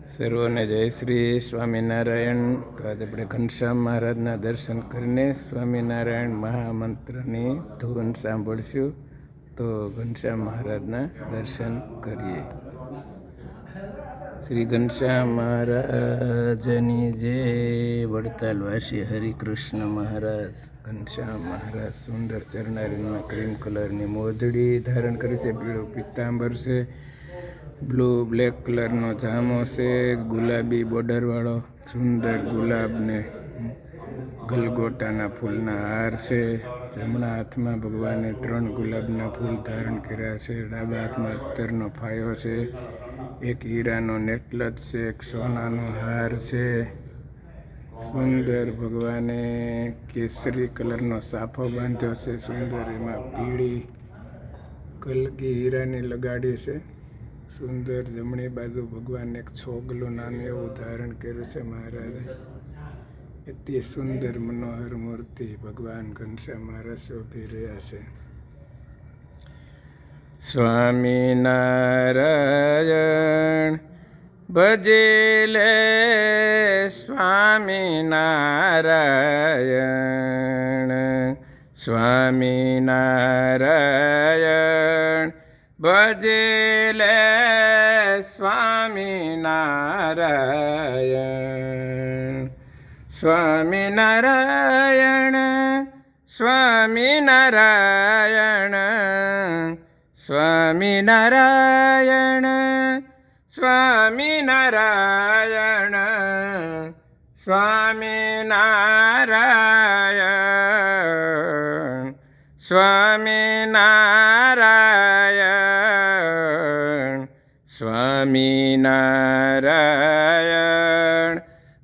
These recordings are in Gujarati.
સર્વોને જય શ્રી સ્વામિનારાયણ. તો આજે આપણે ઘનશ્યામ મહારાજના દર્શન કરીને સ્વામિનારાયણ મહામંત્રની ધૂન સાંભળશું. તો ઘનશ્યામ મહારાજના દર્શન કરીએ. શ્રી ઘનશ્યામ મહારાજની જય. વડતાલવાસી હરિકૃષ્ણ મહારાજ. ઘનશ્યામ મહારાજ સુંદર ચરણારીમાં ક્રીમ કલરની મોજડી ધારણ કરી છે. પીળો પિત્તાંબર છે. બ્લુ બ્લેક કલરનો જામો છે. ગુલાબી બોર્ડરવાળો સુંદર ગુલાબને ગલગોટાના ફૂલના હાર છે. જમણા હાથમાં ભગવાને 3 ગુલાબના ફૂલ ધારણ કર્યા છે. ડાબા હાથમાં અત્તરનો ફાયો છે. એક હીરાનો નેકલેસ છે. એક સોનાનો હાર છે. સુંદર ભગવાને કેસરી કલરનો સાફો બાંધ્યો છે. સુંદર એમાં પીળી કલગી હીરાની લગાડી છે. સુંદર જમણી બાજુ ભગવાન એક છોગલું નાનું એવું ધારણ કર્યું છે મહારાજે. અતિ સુંદર મનોહર મૂર્તિ ભગવાન ઘનશ્યામ મહારાજ શોભી રહ્યા છે. સ્વામિનારાયણ ભજેલે સ્વામિનારાયણ. સ્વામિનારાયણ ભજેલે સ્વામિનારાયણ. સ્વામિનારાયણ સ્વામિનારાયણ સ્વામિનારાયણ સ્વામિનારાયણ સ્વામિનારાયણ સ્વામિનારાયણ સ્વામિનારાયણ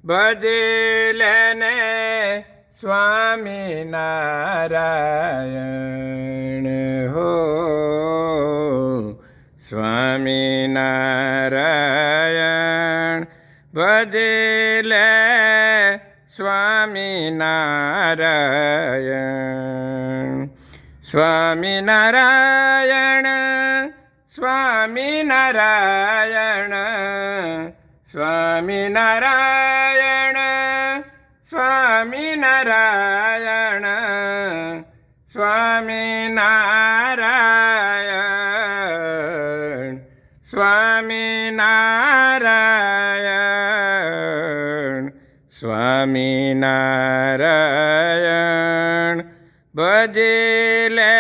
ભજેલે ને સ્વામિનારાયણ હો. સ્વામિનારાયણ ભજેલે સ્વામિનારાયણ. સ્વામિનારાયણ સ્વામિનારાયણ સ્વામિનારાયણ સ્વામિનારાયણ સ્વામિનારાયણ સ્વામિનારાયણ સ્વામિનારાયણ ભજેલે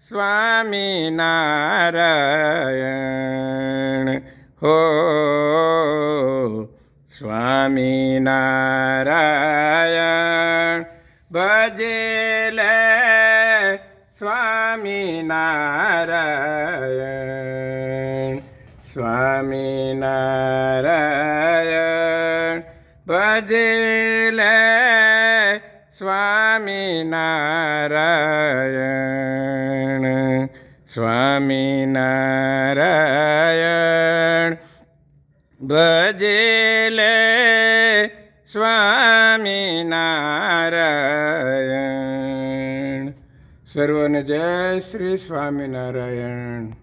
સ્વામિનારાયણ હો. સ્વામિનારાયણ ભજેલે સ્વામિનારાયણ. સ્વામિનારાયણ ભજેલે સ્વામિનારાયણ. સ્વામિનારાયણ ભજેલે સ્વામિનારાયણ. સર્વને જય શ્રી સ્વામિનારાયણ.